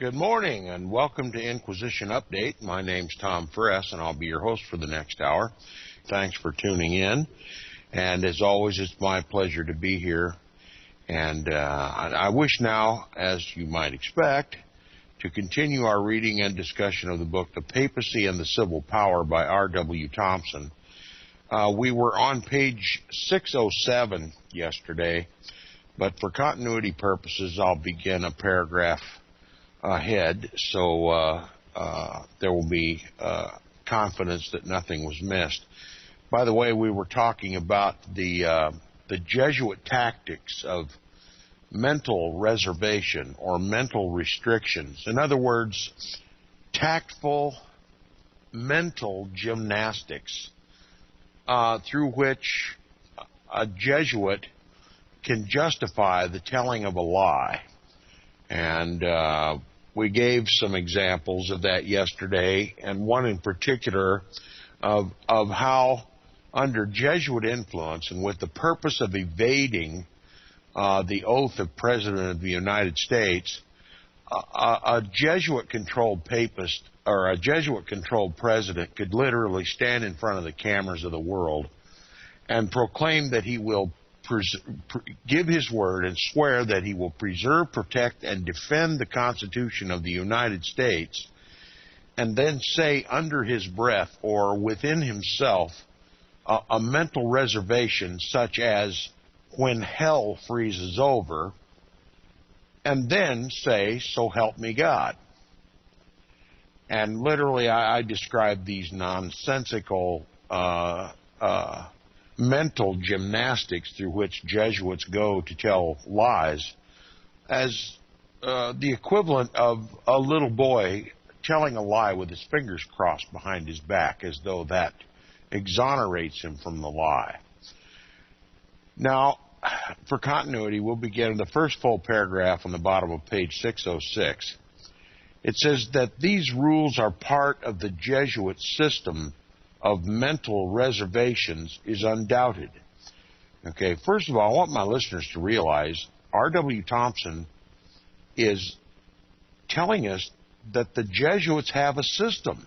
Good morning and welcome to Inquisition Update. My name's Tom Fress and I'll be your host for the next hour. Thanks for tuning in. And as always, it's my pleasure to be here. And I wish now, as you might expect, to continue our reading and discussion of the book The Papacy and the Civil Power by R.W. Thompson. We were on page 607 yesterday, but for continuity purposes, I'll begin a paragraph ahead, so there will be confidence that nothing was missed. By the way, we were talking about the Jesuit tactics of mental reservation or mental restrictions. In other words, tactful mental gymnastics through which a Jesuit can justify the telling of a lie. And we gave some examples of that yesterday, and one in particular of how under Jesuit influence and with the purpose of evading the oath of President of the United States, a Jesuit-controlled papist or a Jesuit-controlled president could literally stand in front of the cameras of the world and proclaim that he will give his word and swear that he will preserve, protect, and defend the Constitution of the United States, and then say under his breath or within himself a mental reservation such as, when hell freezes over, and then say, so help me God. And literally I describe these nonsensical mental gymnastics through which Jesuits go to tell lies as the equivalent of a little boy telling a lie with his fingers crossed behind his back, as though that exonerates him from the lie. Now, for continuity, we'll begin in the first full paragraph on the bottom of page 606. It says that these rules are part of the Jesuit system of mental reservations is undoubted. Okay, first of all, I want my listeners to realize R.W. Thompson is telling us that the Jesuits have a system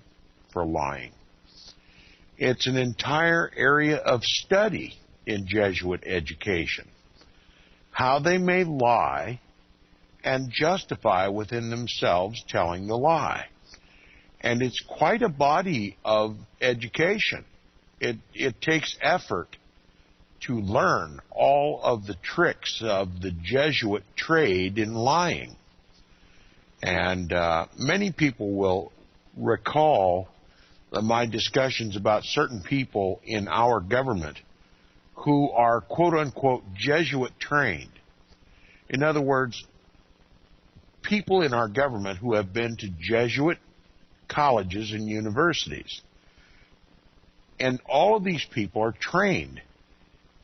for lying. It's an entire area of study in Jesuit education, how they may lie and justify within themselves telling the lie. And it's quite a body of education. It takes effort to learn all of the tricks of the Jesuit trade in lying. And many people will recall my discussions about certain people in our government who are quote-unquote Jesuit trained. In other words, people in our government who have been to Jesuit colleges and universities. And all of these people are trained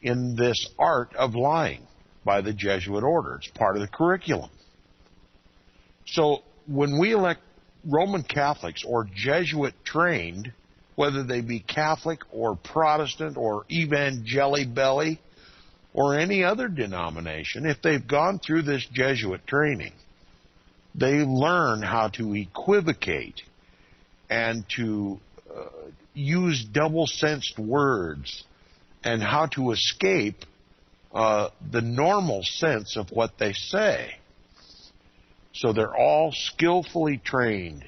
in this art of lying by the Jesuit order. It's part of the curriculum. So when we elect Roman Catholics or Jesuit trained, whether they be Catholic or Protestant or Evangeli-Belly or any other denomination, if they've gone through this Jesuit training, they learn how to equivocate and to use double-sensed words and how to escape the normal sense of what they say. So they're all skillfully trained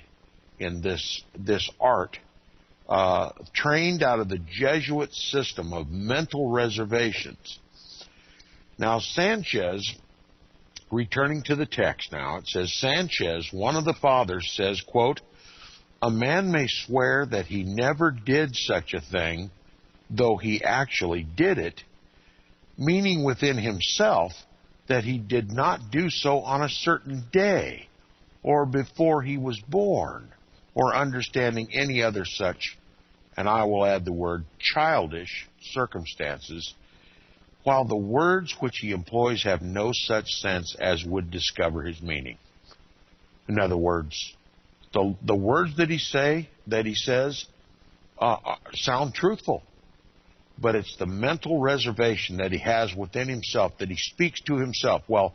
in this art, trained out of the Jesuit system of mental reservations. Now, Sanchez, returning to the text now, it says, Sanchez, one of the fathers, says, quote, a man may swear that he never did such a thing, though he actually did it, meaning within himself that he did not do so on a certain day, or before he was born, or understanding any other such, and I will add the word childish, circumstances, while the words which he employs have no such sense as would discover his meaning. In other words, the words that he says sound truthful, but it's the mental reservation that he has within himself, that he speaks to himself. Well,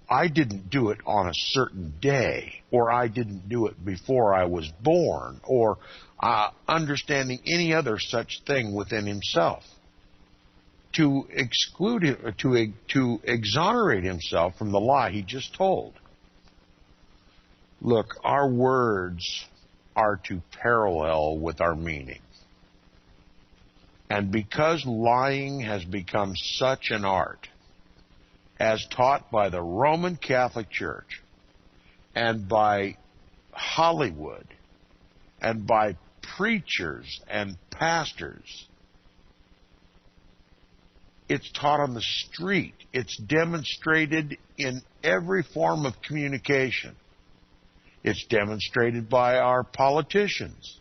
I didn't do it on a certain day, or I didn't do it before I was born, or understanding any other such thing within himself. To exclude him, to exonerate himself from the lie he just told. Look, our words are to parallel with our meaning. And because lying has become such an art, as taught by the Roman Catholic Church and by Hollywood and by preachers and pastors, it's taught on the street. It's demonstrated in every form of communication. It's demonstrated by our politicians.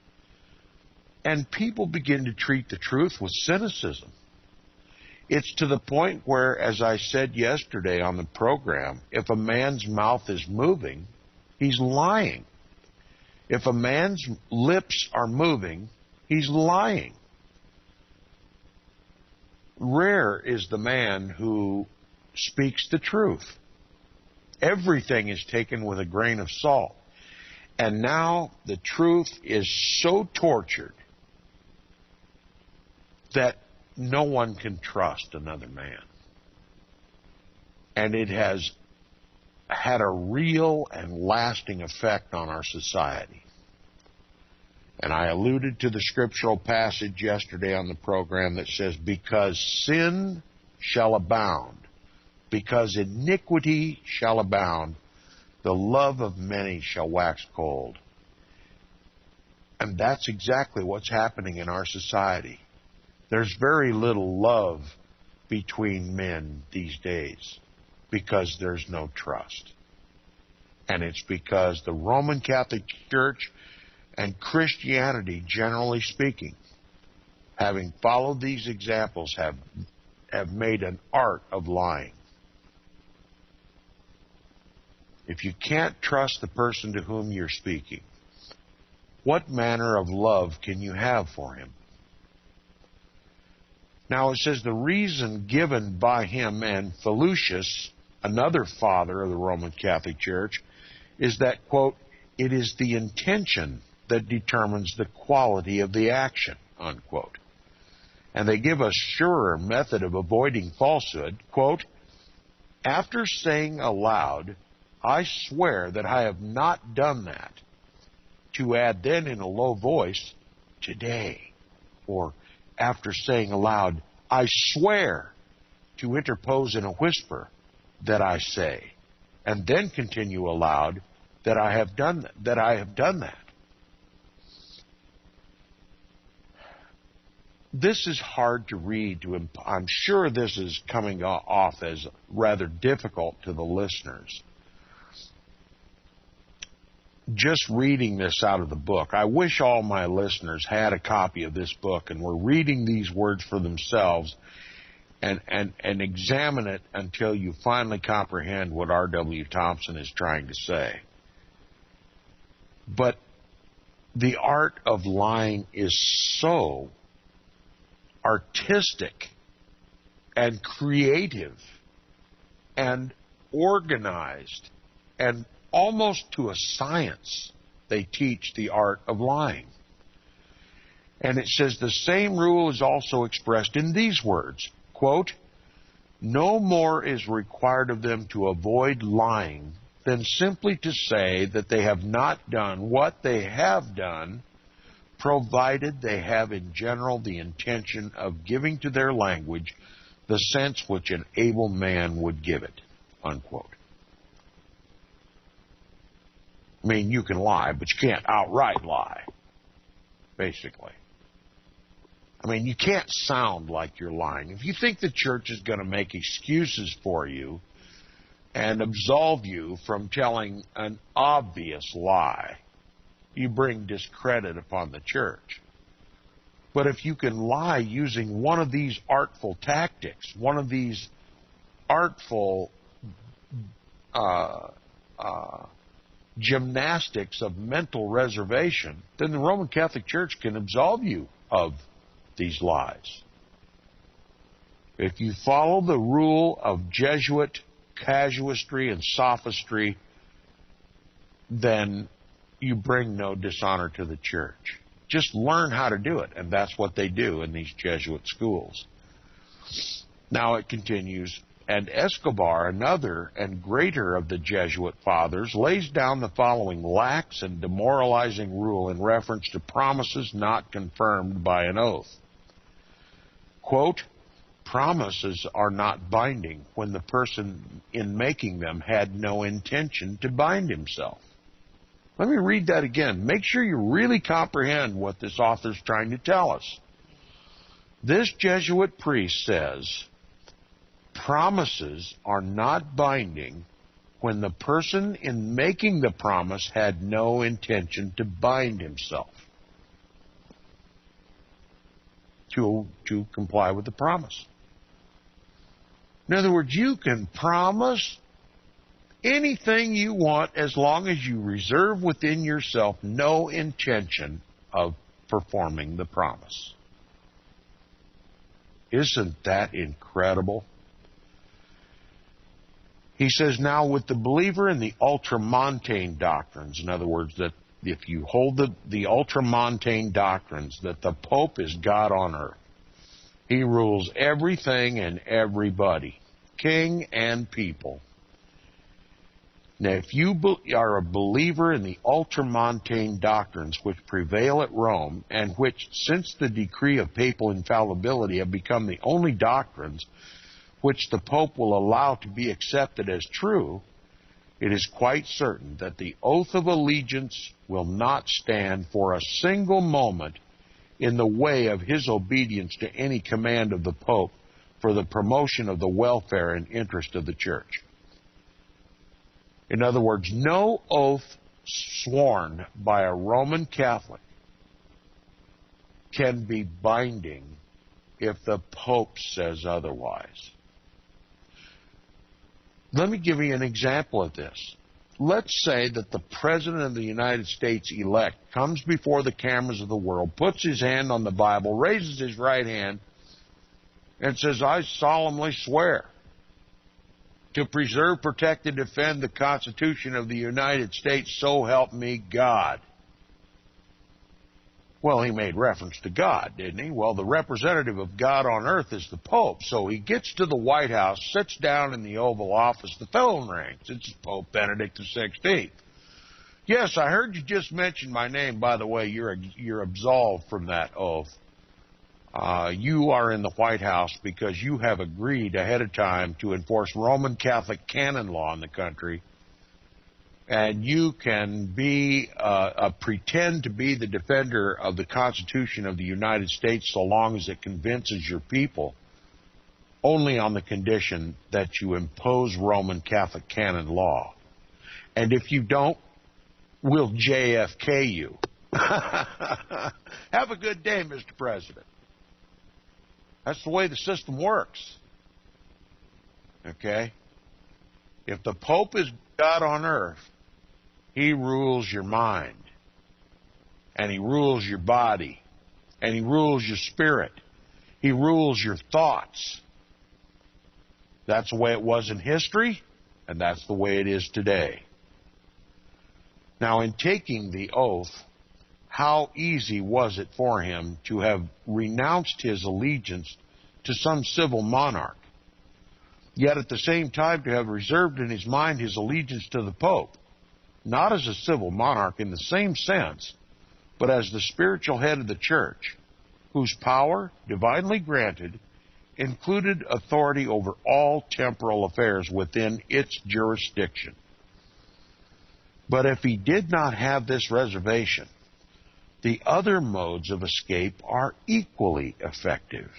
And people begin to treat the truth with cynicism. It's to the point where, as I said yesterday on the program, if a man's mouth is moving, he's lying. If a man's lips are moving, he's lying. Rare is the man who speaks the truth. Everything is taken with a grain of salt. And now the truth is so tortured that no one can trust another man. And it has had a real and lasting effect on our society. And I alluded to the scriptural passage yesterday on the program that says, because sin shall abound, because iniquity shall abound, the love of many shall wax cold. And that's exactly what's happening in our society. There's very little love between men these days because there's no trust. And it's because the Roman Catholic Church and Christianity, generally speaking, having followed these examples, have made an art of lying. If you can't trust the person to whom you're speaking, what manner of love can you have for him? Now it says the reason given by him and Felicius, another father of the Roman Catholic Church, is that, quote, it is the intention that determines the quality of the action, unquote. And they give a surer method of avoiding falsehood, quote, after saying aloud, I swear that I have not done that, to add then in a low voice, today, or after saying aloud, I swear, to interpose in a whisper that I say, and then continue aloud that I have done that. This is hard to read. I'm sure this is coming off as rather difficult to the listeners. Just reading this out of the book, I wish all my listeners had a copy of this book and were reading these words for themselves and examine it until you finally comprehend what R.W. Thompson is trying to say. But the art of lying is so artistic and creative and organized and almost to a science, they teach the art of lying. And it says the same rule is also expressed in these words, quote, no more is required of them to avoid lying than simply to say that they have not done what they have done, provided they have in general the intention of giving to their language the sense which an able man would give it, unquote. I mean, you can lie, but you can't outright lie, basically. I mean, you can't sound like you're lying. If you think the church is going to make excuses for you and absolve you from telling an obvious lie, you bring discredit upon the church. But if you can lie using one of these artful tactics, one of these artful gymnastics of mental reservation, then the Roman Catholic Church can absolve you of these lies. If you follow the rule of Jesuit casuistry and sophistry, then you bring no dishonor to the church. Just learn how to do it, and that's what they do in these Jesuit schools. Now it continues, and Escobar, another and greater of the Jesuit fathers, lays down the following lax and demoralizing rule in reference to promises not confirmed by an oath. Quote, promises are not binding when the person in making them had no intention to bind himself. Let me read that again. Make sure you really comprehend what this author's trying to tell us. This Jesuit priest says, promises are not binding when the person in making the promise had no intention to bind himself to comply with the promise. In other words, you can promise anything you want as long as you reserve within yourself no intention of performing the promise. Isn't that incredible? He says, now with the believer in the ultramontane doctrines, in other words, that if you hold the ultramontane doctrines, that the Pope is God on earth. He rules everything and everybody, king and people. Now, if you are a believer in the ultramontane doctrines which prevail at Rome, and which, since the decree of papal infallibility, have become the only doctrines which the Pope will allow to be accepted as true, it is quite certain that the oath of allegiance will not stand for a single moment in the way of his obedience to any command of the Pope for the promotion of the welfare and interest of the Church. In other words, no oath sworn by a Roman Catholic can be binding if the Pope says otherwise. Let me give you an example of this. Let's say that the President of the United States elect comes before the cameras of the world, puts his hand on the Bible, raises his right hand, and says, I solemnly swear to preserve, protect, and defend the Constitution of the United States, so help me God. Well, he made reference to God, didn't he? Well, the representative of God on earth is the Pope. So he gets to the White House, sits down in the Oval Office, the phone rings. It's Pope Benedict XVI. Yes, I heard you just mention my name. By the way, you're absolved from that oath. You are in the White House because you have agreed ahead of time to enforce Roman Catholic canon law in the country. And you can pretend to be the defender of the Constitution of the United States so long as it convinces your people, only on the condition that you impose Roman Catholic canon law. And if you don't, we'll JFK you. Have a good day, Mr. President. That's the way the system works. Okay? If the Pope is God on earth, he rules your mind, and he rules your body, and he rules your spirit. He rules your thoughts. That's the way it was in history, and that's the way it is today. Now, in taking the oath, how easy was it for him to have renounced his allegiance to some civil monarch, yet at the same time to have reserved in his mind his allegiance to the Pope, not as a civil monarch in the same sense, but as the spiritual head of the Church, whose power, divinely granted, included authority over all temporal affairs within its jurisdiction. But if he did not have this reservation, the other modes of escape are equally effective.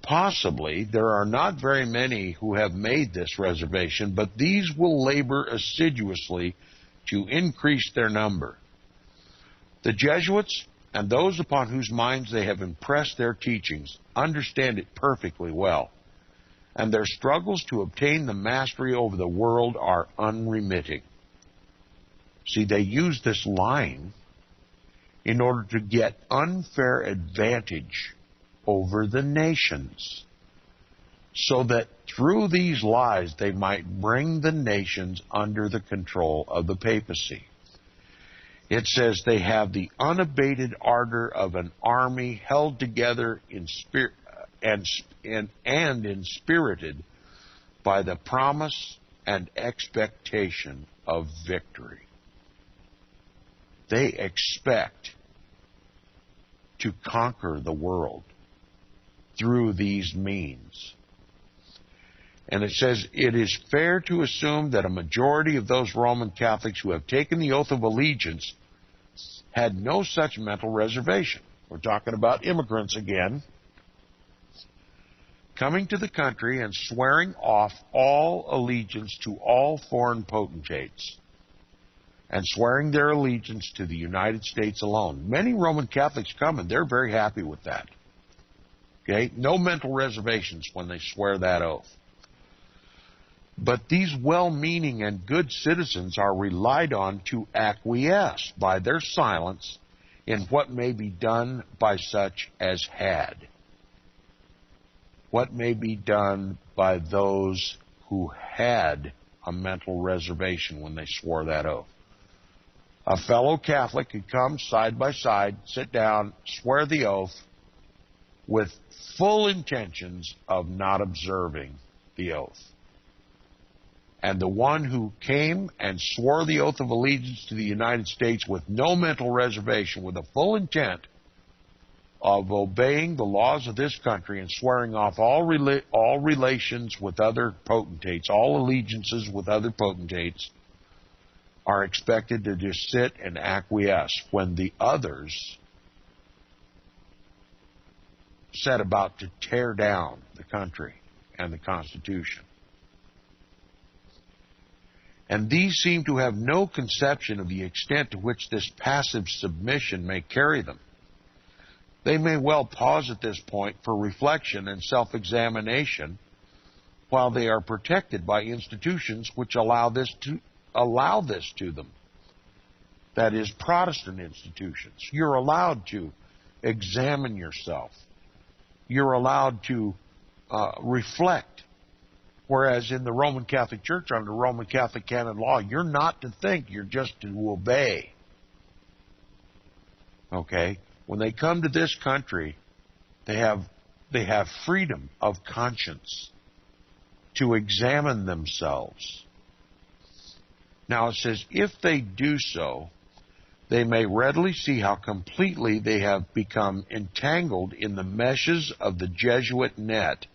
Possibly there are not very many who have made this reservation, but these will labor assiduously to increase their number. The Jesuits and those upon whose minds they have impressed their teachings understand it perfectly well, and their struggles to obtain the mastery over the world are unremitting. See, they use this line in order to get unfair advantage over the nations, so that through these lies they might bring the nations under the control of the papacy. It says they have the unabated ardor of an army held together in spirit and inspirited by the promise and expectation of victory. They expect to conquer the world through these means. And it says, it is fair to assume that a majority of those Roman Catholics who have taken the oath of allegiance had no such mental reservation. We're talking about immigrants again, coming to the country and swearing off all allegiance to all foreign potentates and swearing their allegiance to the United States alone. Many Roman Catholics come and they're very happy with that. Okay? No mental reservations when they swear that oath. But these well-meaning and good citizens are relied on to acquiesce by their silence in what may be done by such as had. What may be done by those who had a mental reservation when they swore that oath. A fellow Catholic could come side by side, sit down, swear the oath with full intentions of not observing the oath. And the one who came and swore the oath of allegiance to the United States with no mental reservation, with a full intent of obeying the laws of this country and swearing off all relations with other potentates, all allegiances with other potentates, are expected to just sit and acquiesce when the others set about to tear down the country and the Constitution. And these seem to have no conception of the extent to which this passive submission may carry them. They may well pause at this point for reflection and self-examination while they are protected by institutions which allow this to them. That is, Protestant institutions. You're allowed to examine yourself. You're allowed to reflect. Whereas in the Roman Catholic Church, under Roman Catholic canon law, you're not to think, you're just to obey. Okay? When they come to this country, they have freedom of conscience to examine themselves. Now it says, if they do so, they may readily see how completely they have become entangled in the meshes of the Jesuit net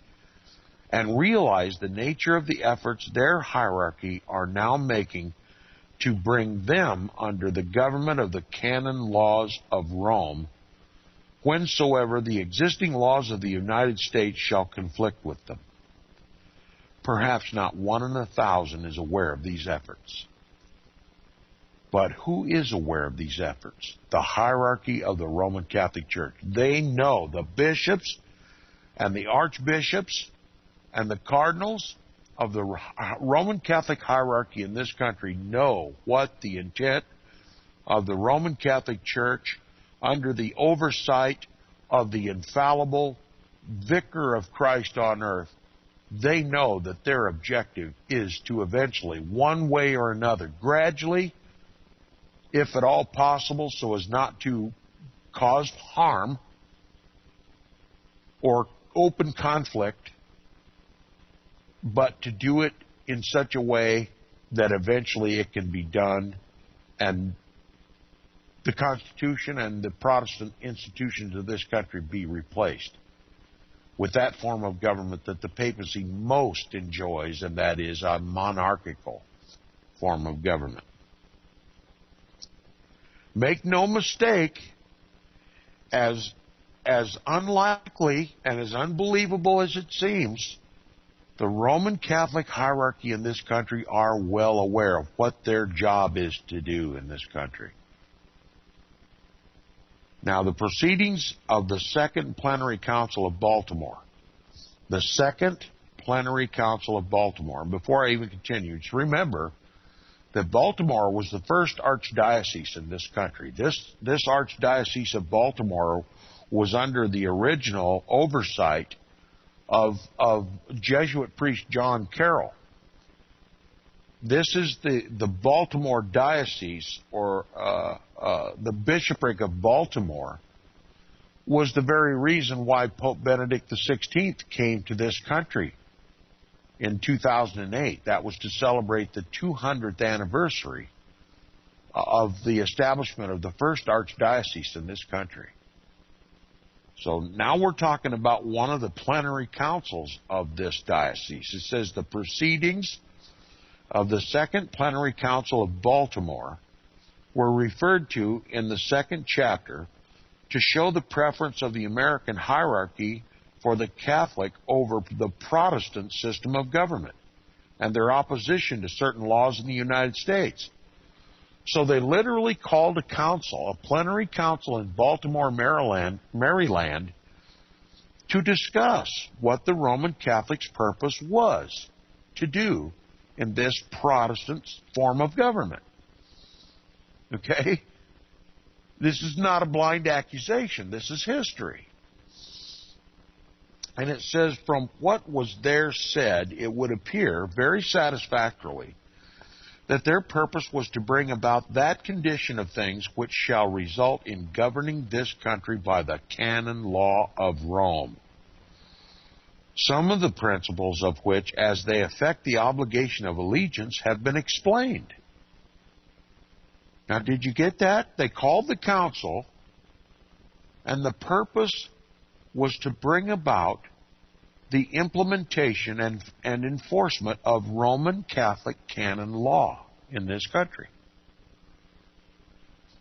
and realize the nature of the efforts their hierarchy are now making to bring them under the government of the canon laws of Rome, whensoever the existing laws of the United States shall conflict with them. Perhaps not 1 in 1,000 is aware of these efforts. But who is aware of these efforts? The hierarchy of the Roman Catholic Church. They know, the bishops and the archbishops and the cardinals of the Roman Catholic hierarchy in this country know what the intent of the Roman Catholic Church under the oversight of the infallible Vicar of Christ on earth. They know that their objective is to eventually, one way or another, gradually, if at all possible, so as not to cause harm or open conflict, but to do it in such a way that eventually it can be done and the Constitution and the Protestant institutions of this country be replaced with that form of government that the papacy most enjoys, and that is a monarchical form of government. Make no mistake, as unlikely and as unbelievable as it seems, the Roman Catholic hierarchy in this country are well aware of what their job is to do in this country. Now, the proceedings of the Second Plenary Council of Baltimore, the Second Plenary Council of Baltimore, and before I even continue, just remember that Baltimore was the first archdiocese in this country. This archdiocese of Baltimore was under the original oversight of Jesuit priest John Carroll. This is the Baltimore diocese, or the bishopric of Baltimore, was the very reason why Pope Benedict XVI came to this country in 2008. That was to celebrate the 200th anniversary of the establishment of the first archdiocese in this country. So now we're talking about one of the plenary councils of this diocese. It says the proceedings of the Second Plenary Council of Baltimore were referred to in the second chapter to show the preference of the American hierarchy for the Catholic over the Protestant system of government and their opposition to certain laws in the United States. So they literally called a council, a plenary council in Baltimore, Maryland, to discuss what the Roman Catholic's purpose was to do in this Protestant form of government. Okay? This is not a blind accusation. This is history. And it says, from what was there said, it would appear very satisfactorily that their purpose was to bring about that condition of things which shall result in governing this country by the canon law of Rome. Some of the principles of which, as they affect the obligation of allegiance, have been explained. Now, did you get that? They called the council, and the purpose was to bring about the implementation and enforcement of Roman Catholic canon law in this country.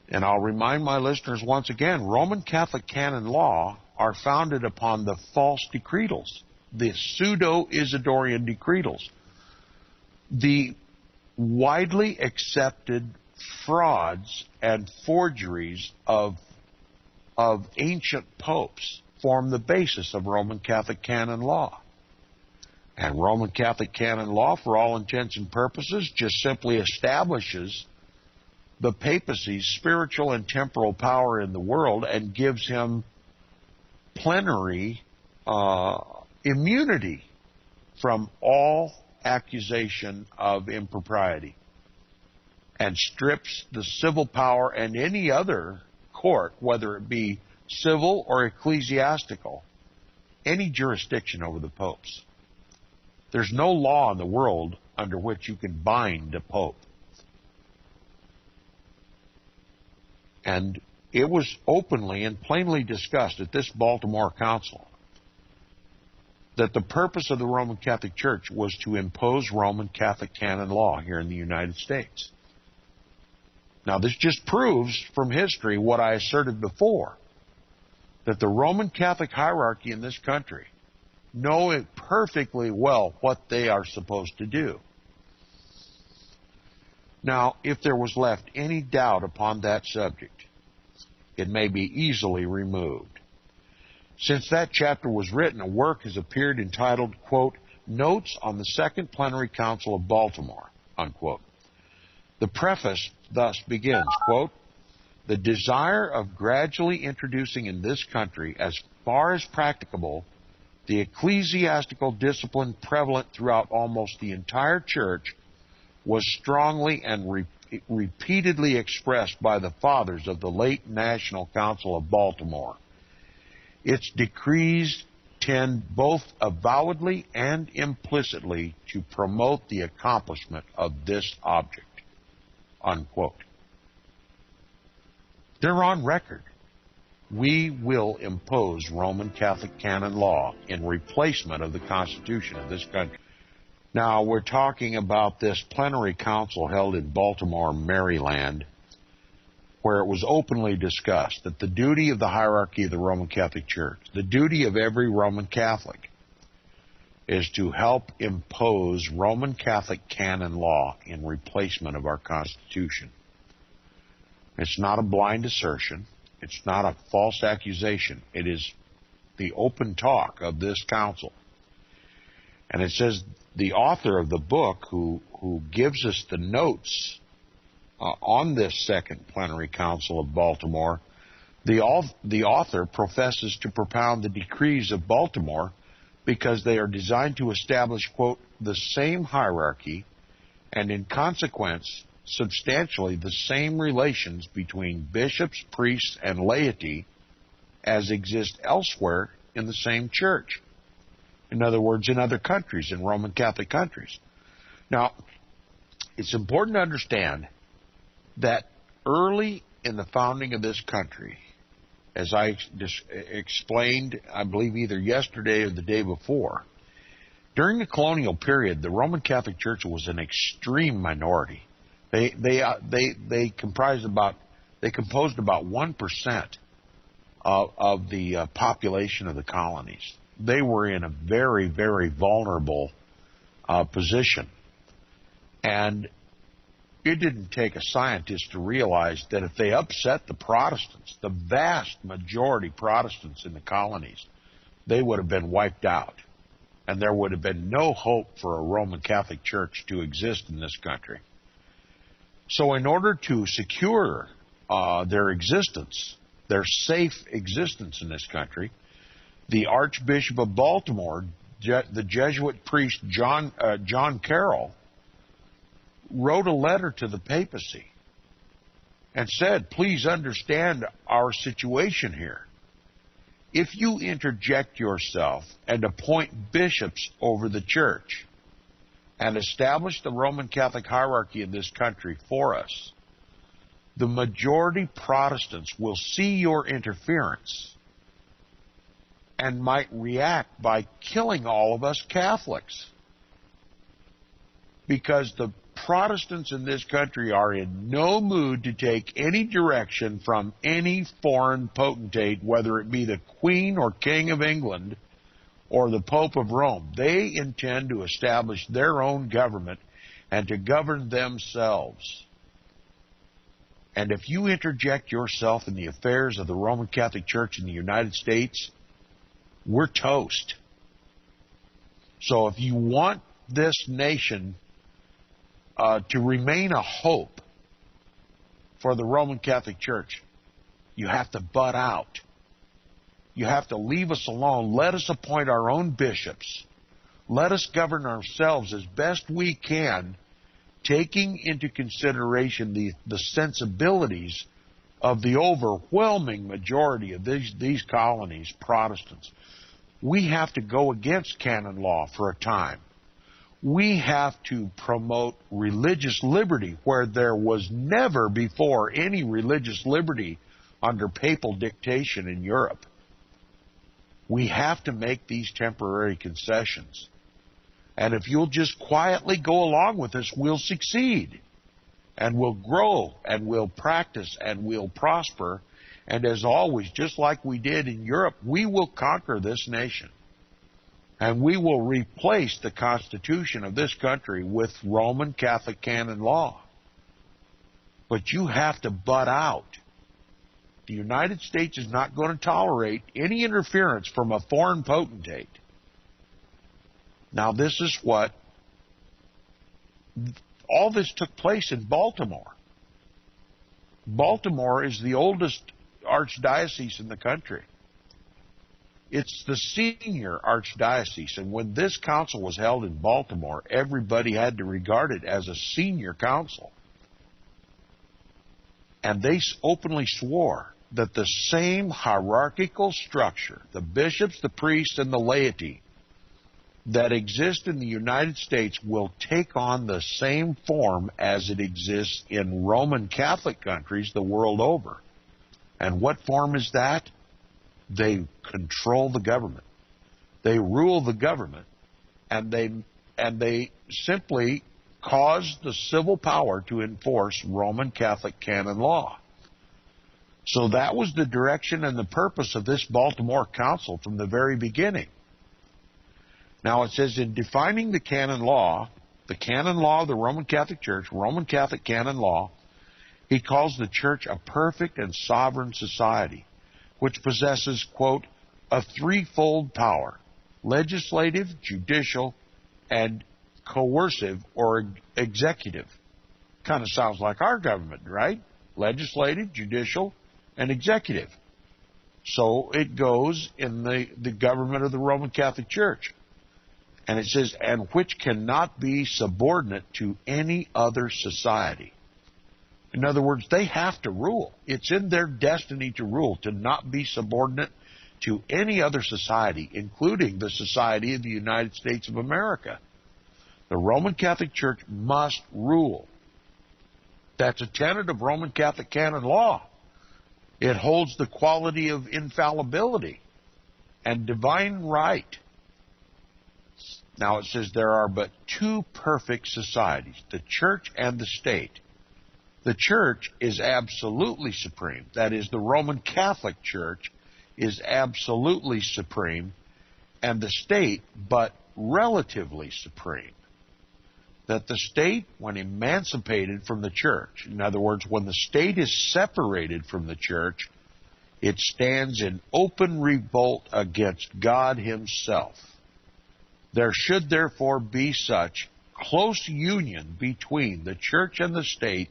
And I'll remind my listeners once again, Roman Catholic canon law are founded upon the false decretals, the pseudo-Isidorian decretals, the widely accepted frauds and forgeries of ancient popes form the basis of Roman Catholic canon law. And Roman Catholic canon law, for all intents and purposes, just simply establishes the papacy's spiritual and temporal power in the world and gives him plenary immunity from all accusation of impropriety, and strips the civil power and any other court, whether it be civil or ecclesiastical, any jurisdiction over the popes. There's no law in the world under which you can bind a pope. And it was openly and plainly discussed at this Baltimore Council that the purpose of the Roman Catholic Church was to impose Roman Catholic canon law here in the United States. Now, this just proves from history what I asserted before, that the Roman Catholic hierarchy in this country know it perfectly well what they are supposed to do. Now, if there was left any doubt upon that subject, it may be easily removed. Since that chapter was written, a work has appeared entitled, quote, Notes on the Second Plenary Council of Baltimore, unquote. The preface thus begins, quote, the desire of gradually introducing in this country, as far as practicable, the ecclesiastical discipline prevalent throughout almost the entire church was strongly and repeatedly expressed by the fathers of the late National Council of Baltimore. Its decrees tend both avowedly and implicitly to promote the accomplishment of this object, unquote. They're on record. We will impose Roman Catholic canon law in replacement of the Constitution of this country. Now, we're talking about this plenary council held in Baltimore, Maryland, where it was openly discussed that the duty of the hierarchy of the Roman Catholic Church, the duty of every Roman Catholic, is to help impose Roman Catholic canon law in replacement of our Constitution. It's not a blind assertion. It's not a false accusation. It is the open talk of this council. And it says the author of the book who gives us the notes on this Second Plenary Council of Baltimore, the author professes to propound the decrees of Baltimore because they are designed to establish, quote, the same hierarchy and in consequence substantially the same relations between bishops, priests, and laity as exist elsewhere in the same church. In other words, in other countries, in Roman Catholic countries. Now, it's important to understand that early in the founding of this country, as I explained, I believe either yesterday or the day before, during the colonial period, the Roman Catholic Church was an extreme minority. They composed about 1% of the population of the colonies. They were in a very, very vulnerable position. And it didn't take a scientist to realize that if they upset the Protestants, the vast majority Protestants in the colonies, they would have been wiped out. And there would have been no hope for a Roman Catholic Church to exist in this country. So in order to secure their existence, their safe existence in this country, the Archbishop of Baltimore, the Jesuit priest John Carroll, wrote a letter to the papacy and said, please understand our situation here. If you interject yourself and appoint bishops over the church and establish the Roman Catholic hierarchy in this country for us, the majority Protestants will see your interference and might react by killing all of us Catholics. Because the Protestants in this country are in no mood to take any direction from any foreign potentate, whether it be the Queen or King of England or the Pope of Rome. They intend to establish their own government and to govern themselves. And if you interject yourself in the affairs of the Roman Catholic Church in the United States, we're toast. So if you want this nation to remain a hope for the Roman Catholic Church, you have to butt out. You have to leave us alone. Let us appoint our own bishops. Let us govern ourselves as best we can, taking into consideration the sensibilities of the overwhelming majority of these colonies, Protestants. We have to go against canon law for a time. We have to promote religious liberty where there was never before any religious liberty under papal dictation in Europe. We have to make these temporary concessions. And if you'll just quietly go along with us, we'll succeed. And we'll grow, and we'll practice, and we'll prosper. And as always, just like we did in Europe, we will conquer this nation. And we will replace the Constitution of this country with Roman Catholic canon law. But you have to butt out. The United States is not going to tolerate any interference from a foreign potentate. Now, this is what all this took place in Baltimore. Baltimore is the oldest archdiocese in the country. It's the senior archdiocese, and when this council was held in Baltimore, everybody had to regard it as a senior council. And they openly swore that the same hierarchical structure, the bishops, the priests, and the laity that exist in the United States will take on the same form as it exists in Roman Catholic countries the world over. And what form is that? They control the government. They rule the government, and they simply cause the civil power to enforce Roman Catholic canon law. So that was the direction and the purpose of this Baltimore Council from the very beginning. Now it says, in defining the canon law of the Roman Catholic Church, Roman Catholic canon law, he calls the Church a perfect and sovereign society, which possesses, quote, a threefold power: legislative, judicial, and coercive or executive. Kind of sounds like our government, right? Legislative, judicial, and executive. So it goes in the government of the Roman Catholic Church. And it says, and which cannot be subordinate to any other society. In other words, they have to rule. It's in their destiny to rule, to not be subordinate to any other society, including the Society of the United States of America. The Roman Catholic Church must rule. That's a tenet of Roman Catholic canon law. It holds the quality of infallibility and divine right. Now it says there are but two perfect societies, the church and the state. The church is absolutely supreme. That is, the Roman Catholic Church is absolutely supreme, and the state but relatively supreme. That the state, when emancipated from the church, in other words, when the state is separated from the church, it stands in open revolt against God himself. There should therefore be such close union between the church and the state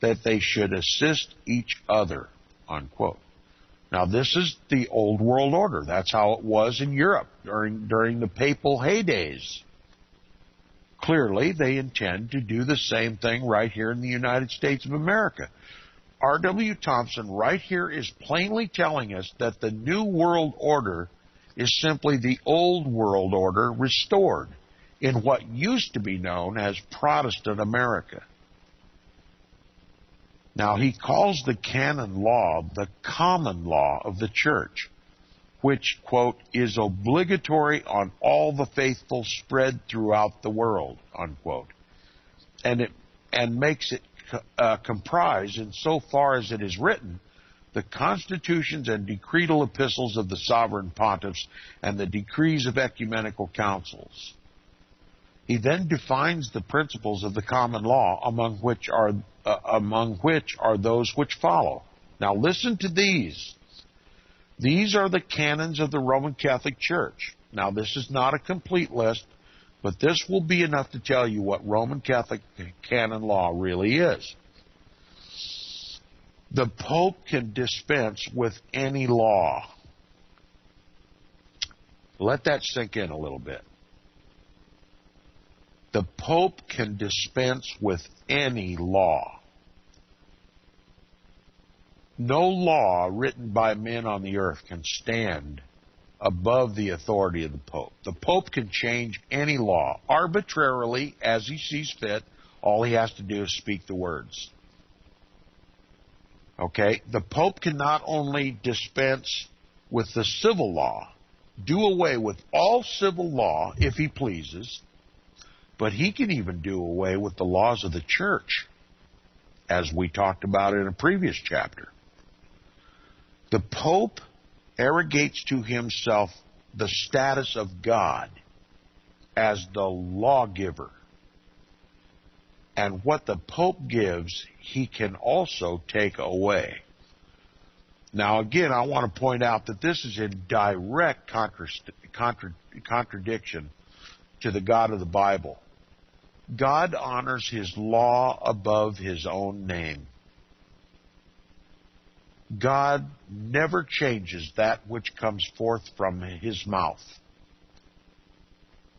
that they should assist each other, unquote. Now, this is the old world order. That's how it was in Europe during the papal heydays. Clearly, they intend to do the same thing right here in the United States of America. R.W. Thompson right here is plainly telling us that the New World Order is simply the old world order restored in what used to be known as Protestant America. Now, he calls the canon law the common law of the church, which, quote, is obligatory on all the faithful spread throughout the world, unquote, and makes it comprise, in so far as it is written, the constitutions and decretal epistles of the sovereign pontiffs and the decrees of ecumenical councils. He then defines the principles of the common law, among which are those which follow. Now listen to these. These are the canons of the Roman Catholic Church. Now this is not a complete list, but this will be enough to tell you what Roman Catholic canon law really is. The Pope can dispense with any law. Let that sink in a little bit. The Pope can dispense with any law. No law written by men on the earth can stand above the authority of the Pope. The Pope can change any law arbitrarily as he sees fit. All he has to do is speak the words. Okay? The Pope can not only dispense with the civil law, do away with all civil law if he pleases, but he can even do away with the laws of the church, as we talked about in a previous chapter. The Pope arrogates to himself the status of God as the lawgiver. And what the Pope gives, he can also take away. Now, again, I want to point out that this is in direct contradiction to the God of the Bible. God honors his law above his own name. God never changes that which comes forth from his mouth.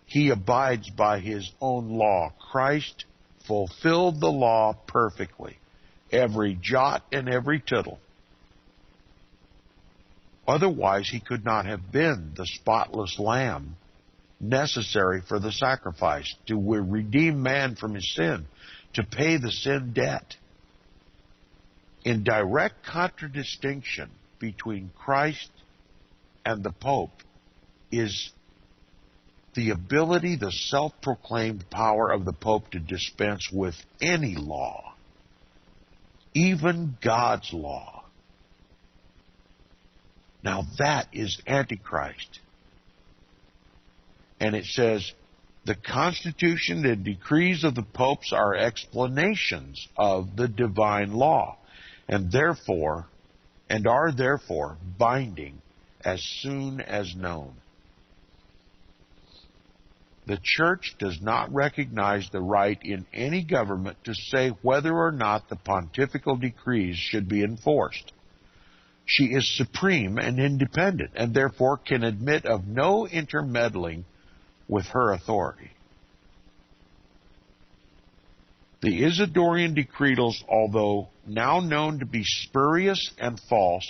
He abides by his own law. Christ fulfilled the law perfectly, every jot and every tittle. Otherwise, he could not have been the spotless lamb necessary for the sacrifice to redeem man from his sin, to pay the sin debt. In direct contradistinction between Christ and the Pope is the ability, the self-proclaimed power of the Pope to dispense with any law, even God's law. Now that is Antichrist. And it says, the Constitution and decrees of the popes are explanations of the divine law, and are therefore binding as soon as known. The Church does not recognize the right in any government to say whether or not the pontifical decrees should be enforced. She is supreme and independent, and therefore can admit of no intermeddling with her authority. The Isidorian decretals, although now known to be spurious and false,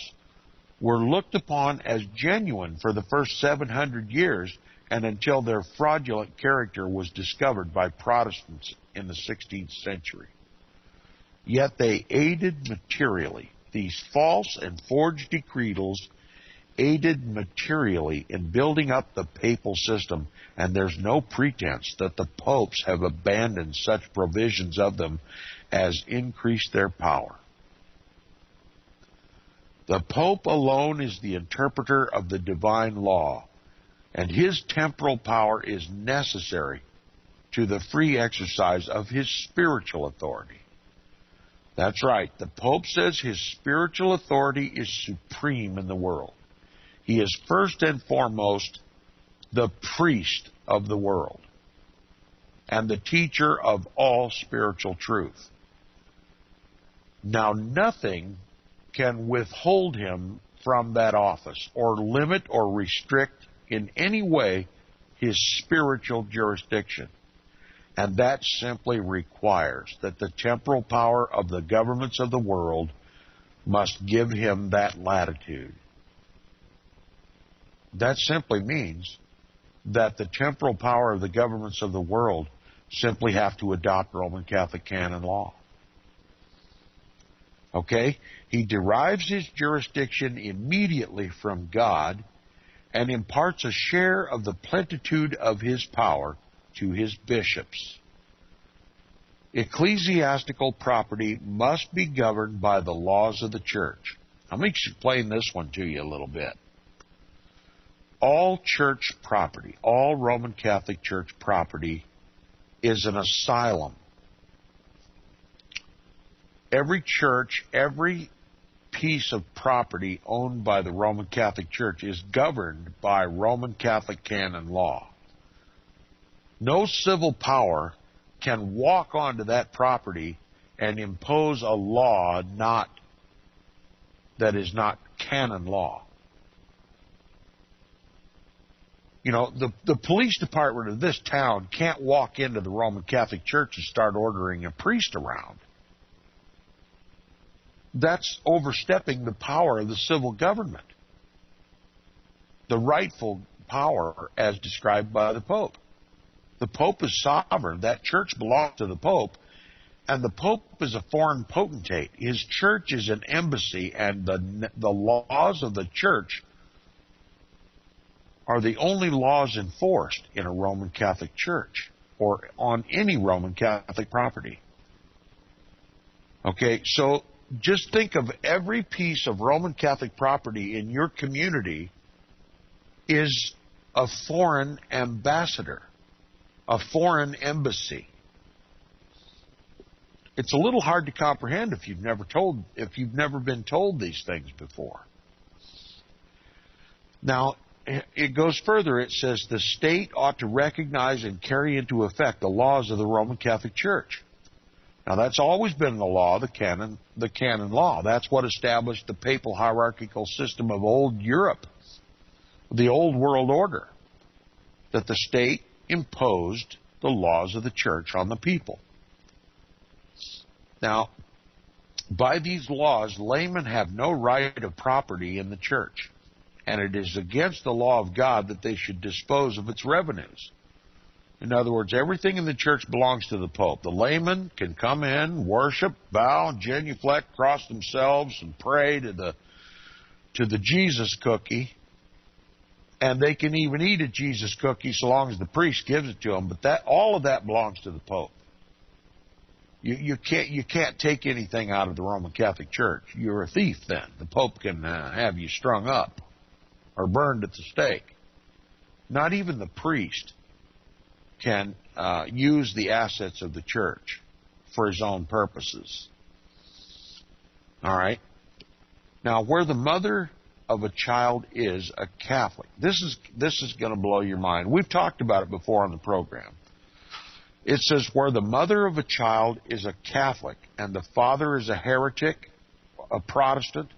were looked upon as genuine for the first 700 years and until their fraudulent character was discovered by Protestants in the 16th century. Yet they aided materially. These false and forged decretals aided materially in building up the papal system, and there's no pretense that the popes have abandoned such provisions of them as increase their power. The Pope alone is the interpreter of the divine law, and his temporal power is necessary to the free exercise of his spiritual authority. That's right. The Pope says his spiritual authority is supreme in the world. He is first and foremost the priest of the world and the teacher of all spiritual truth. Now, nothing can withhold him from that office or limit or restrict in any way his spiritual jurisdiction. And that simply requires that the temporal power of the governments of the world must give him that latitude. That simply means that the temporal power of the governments of the world simply have to adopt Roman Catholic canon law. Okay? He derives his jurisdiction immediately from God and imparts a share of the plenitude of his power to his bishops. Ecclesiastical property must be governed by the laws of the church. Let me explain this one to you a little bit. All church property, all Roman Catholic Church property is an asylum. Every church, every piece of property owned by the Roman Catholic Church is governed by Roman Catholic canon law. No civil power can walk onto that property and impose a law that is not canon law. You know, the police department of this town can't walk into the Roman Catholic Church and start ordering a priest around. That's overstepping the power of the civil government, the rightful power as described by the Pope. The Pope is sovereign. That church belongs to the Pope, and the Pope is a foreign potentate. His church is an embassy, and the laws of the church are the only laws enforced in a Roman Catholic Church or on any Roman Catholic property. Okay, so just think of every piece of Roman Catholic property in your community is a foreign ambassador, a foreign embassy. It's a little hard to comprehend if you've never been told these things before. Now, it goes further. It says the state ought to recognize and carry into effect the laws of the Roman Catholic Church. Now, that's always been the law, the canon law. That's what established the papal hierarchical system of old Europe, the old world order, that the state imposed the laws of the church on the people. Now, by these laws, laymen have no right of property in the church, and it is against the law of God that they should dispose of its revenues. In other words, everything in the church belongs to the Pope. The laymen can come in, worship, bow, genuflect, cross themselves, and pray to the Jesus cookie. And they can even eat a Jesus cookie so long as the priest gives it to them. But all of that belongs to the Pope. You can't take anything out of the Roman Catholic Church. You're a thief then. The Pope can have you strung up or burned at the stake. Not even the priest can use the assets of the church for his own purposes. All right? Now, where the mother of a child is a Catholic, this is going to blow your mind. We've talked about it before on the program. It says where the mother of a child is a Catholic and the father is a heretic, a Protestant,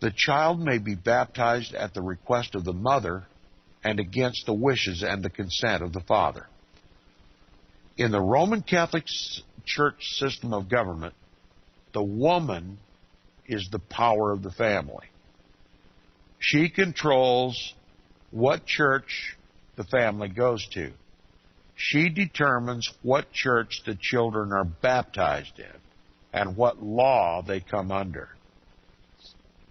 The child may be baptized at the request of the mother and against the wishes and the consent of the father. In the Roman Catholic Church system of government, the woman is the power of the family. She controls what church the family goes to. She determines what church the children are baptized in and what law they come under.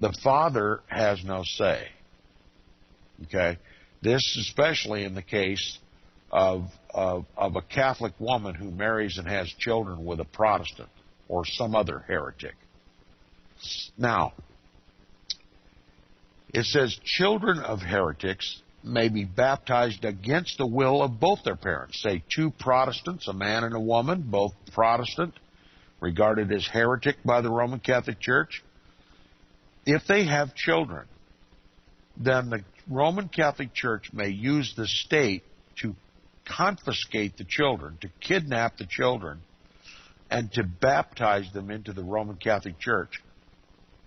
The father has no say. Okay? This especially in the case of a Catholic woman who marries and has children with a Protestant or some other heretic. Now, it says children of heretics may be baptized against the will of both their parents. Say two Protestants, a man and a woman, both Protestant, regarded as heretic by the Roman Catholic Church. If they have children, then the Roman Catholic Church may use the state to confiscate the children, to kidnap the children, and to baptize them into the Roman Catholic Church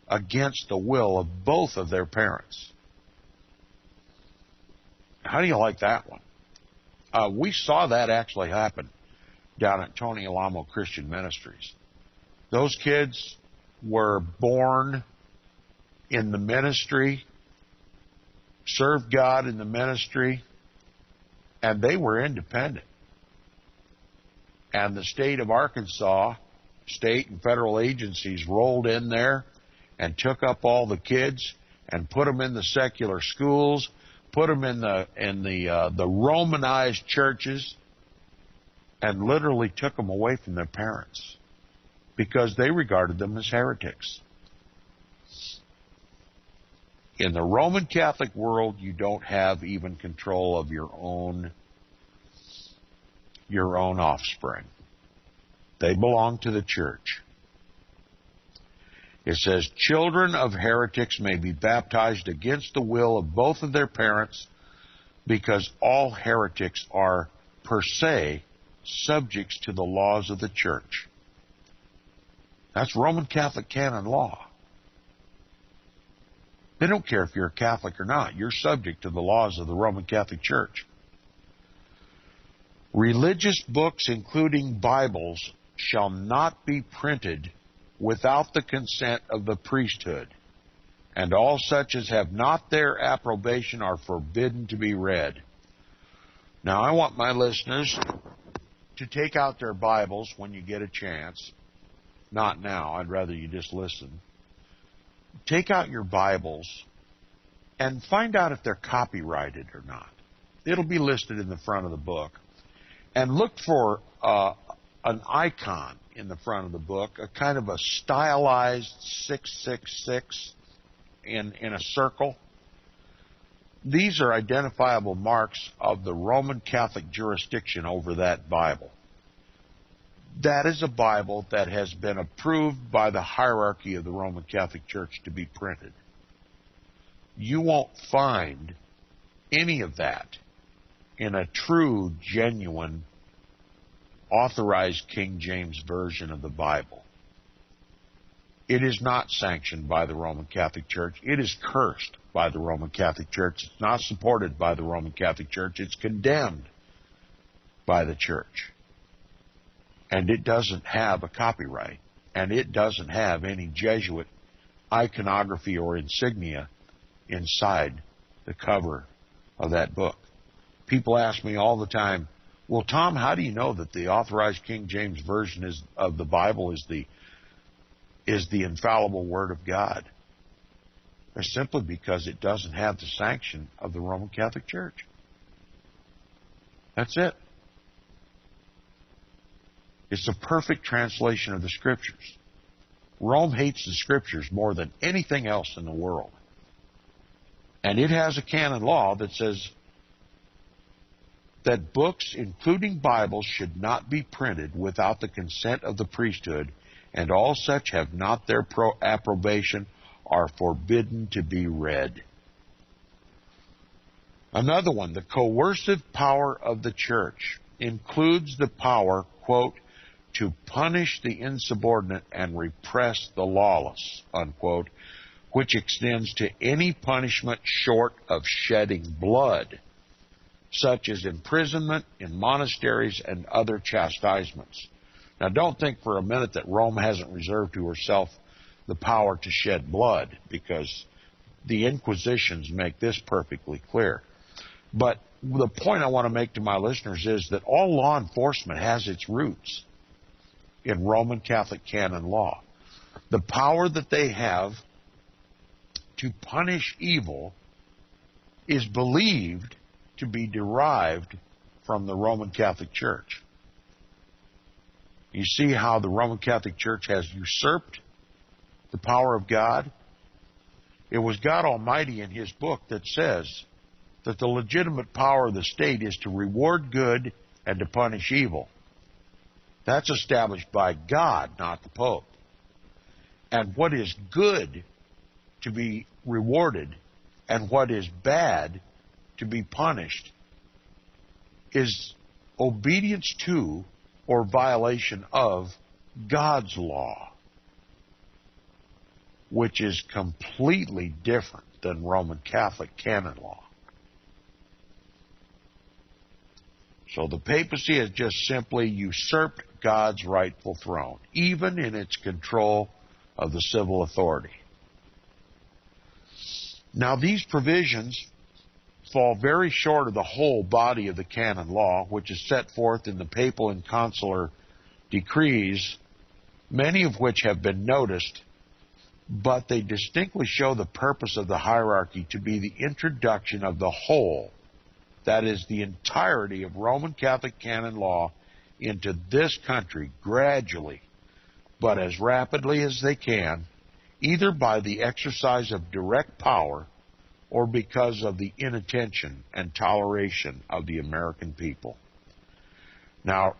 against the will of both of their parents. How do you like that one? We saw that actually happen down at Tony Alamo Christian Ministries. Those kids were born in the ministry, served God in the ministry, and they were independent. And the state of Arkansas, state and federal agencies rolled in there and took up all the kids and put them in the secular schools, put them in the Romanized churches, and literally took them away from their parents because they regarded them as heretics. In the Roman Catholic world, you don't have even control of your own offspring. They belong to the church. It says, children of heretics may be baptized against the will of both of their parents because all heretics are, per se, subjects to the laws of the church. That's Roman Catholic canon law. They don't care if you're a Catholic or not. You're subject to the laws of the Roman Catholic Church. Religious books, including Bibles, shall not be printed without the consent of the priesthood, and all such as have not their approbation are forbidden to be read. Now, I want my listeners to take out their Bibles when you get a chance. Not now. I'd rather you just listen. Take out your Bibles and find out if they're copyrighted or not. It'll be listed in the front of the book. And look for an icon in the front of the book, a kind of a stylized 666 in a circle. These are identifiable marks of the Roman Catholic jurisdiction over that Bible. That is a Bible that has been approved by the hierarchy of the Roman Catholic Church to be printed. You won't find any of that in a true, genuine, authorized King James Version of the Bible. It is not sanctioned by the Roman Catholic Church. It is cursed by the Roman Catholic Church. It's not supported by the Roman Catholic Church. It's condemned by the Church. And it doesn't have a copyright. And it doesn't have any Jesuit iconography or insignia inside the cover of that book. People ask me all the time, well, Tom, how do you know that the authorized King James Version of the Bible is the infallible Word of God? It's simply because it doesn't have the sanction of the Roman Catholic Church. That's it. It's a perfect translation of the Scriptures. Rome hates the Scriptures more than anything else in the world. And it has a canon law that says that books, including Bibles, should not be printed without the consent of the priesthood, and all such have not their approbation are forbidden to be read. Another one, the coercive power of the church includes the power, quote, to punish the insubordinate and repress the lawless, unquote, which extends to any punishment short of shedding blood, such as imprisonment in monasteries and other chastisements. Now, don't think for a minute that Rome hasn't reserved to herself the power to shed blood, because the Inquisitions make this perfectly clear. But the point I want to make to my listeners is that all law enforcement has its roots in Roman Catholic canon law. The power that they have to punish evil is believed to be derived from the Roman Catholic Church. You see how the Roman Catholic Church has usurped the power of God? It was God Almighty in His book that says that the legitimate power of the state is to reward good and to punish evil. That's established by God, not the Pope. And what is good to be rewarded and what is bad to be punished is obedience to or violation of God's law, which is completely different than Roman Catholic canon law. So the papacy has just simply usurped God's rightful throne, even in its control of the civil authority. Now, these provisions fall very short of the whole body of the canon law, which is set forth in the papal and consular decrees, many of which have been noticed, but they distinctly show the purpose of the hierarchy to be the introduction of the whole, that is, the entirety of Roman Catholic canon law, into this country gradually, but as rapidly as they can, either by the exercise of direct power or because of the inattention and toleration of the American people. Now,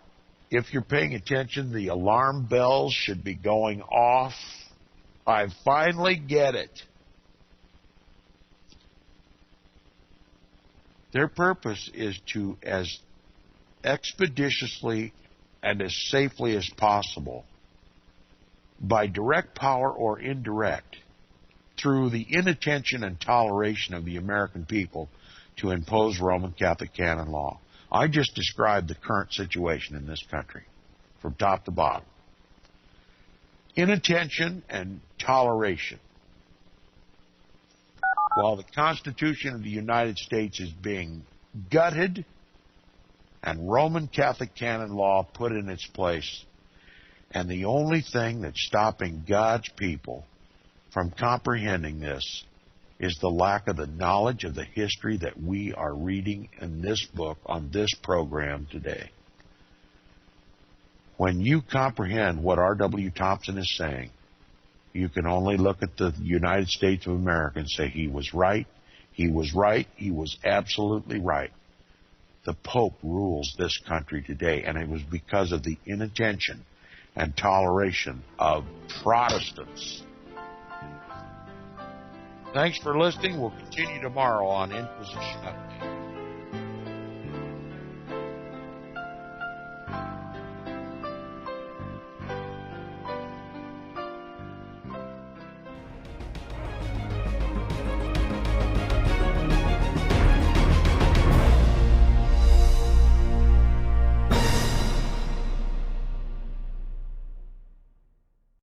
if you're paying attention, the alarm bells should be going off. I finally get it. Their purpose is to, as expeditiously and as safely as possible, by direct power or indirect, through the inattention and toleration of the American people, to impose Roman Catholic canon law. I just described the current situation in this country, from top to bottom. Inattention and toleration. While the Constitution of the United States is being gutted and Roman Catholic canon law put in its place, and the only thing that's stopping God's people from comprehending this is the lack of the knowledge of the history that we are reading in this book on this program today. When you comprehend what R.W. Thompson is saying, you can only look at the United States of America and say, he was right, he was right, he was absolutely right. The Pope rules this country today, and it was because of the inattention and toleration of Protestants. Thanks for listening. We'll continue tomorrow on Inquisition Update.